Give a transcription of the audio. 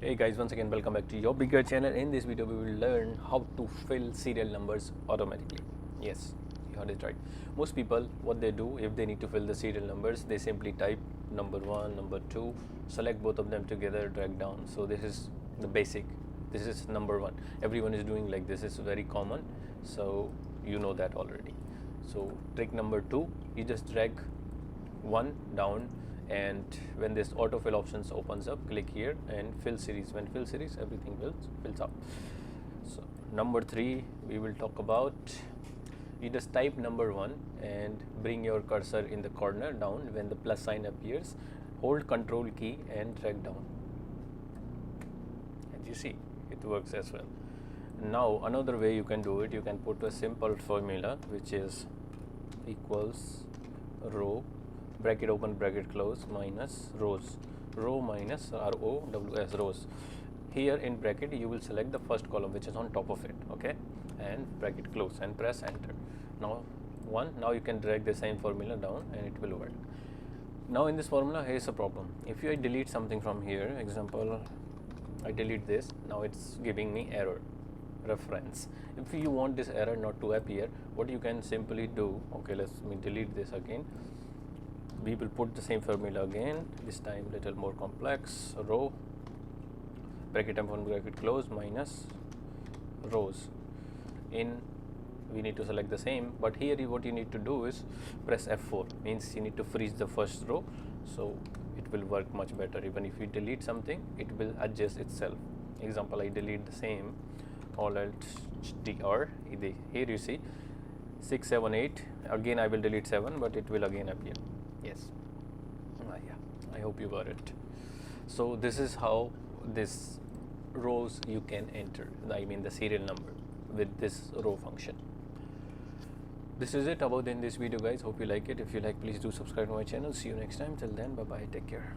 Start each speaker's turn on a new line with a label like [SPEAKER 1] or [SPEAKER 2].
[SPEAKER 1] Hey guys, once again welcome back to your bigger channel. In this video we will learn how to fill serial numbers automatically. Yes, you heard it right. Most people, what they do if they need to fill the serial numbers, they simply type number 1, number 2, select both of them together, drag down. So this is the basic. This is number 1. Everyone is doing like this. It's very common, so you know that already. So trick number 2, you just drag 1 down, and when this autofill options opens up, click here and fill series. When fill series, everything fills up. So number 3 we will talk about, you just type number 1 and bring your cursor in the corner down. When the plus sign appears, hold control key and drag down, and you see it works as well. Now another way you can do it, you can put a simple formula which is equals row bracket open bracket close minus rows, row minus rows, rows. Here in bracket you will select the first column which is on top of it, okay, and bracket close and press enter. Now you can drag the same formula down and it will work. Now in this formula, here is a problem. If I delete something from here, example I delete this, now it's giving me error reference. If you want this error not to appear, what you can simply do, okay, let me delete this again. We will put the same formula again, this time little more complex. Row bracket open bracket close minus rows. In we need to select the same, but here what you need to do is press F4, means you need to freeze the first row, so it will work much better. Even if you delete something, it will adjust itself. Example, I delete the same, all alt dr, here you see 6 7 8, again I will delete 7, but it will again appear. Yes, yeah, I hope you got it. So this is how this rows you can enter, I mean the serial number, with this row function. This is it about in this video guys. Hope you like it. If you like, please do subscribe to my channel. See you next time. Till then, bye bye, take care.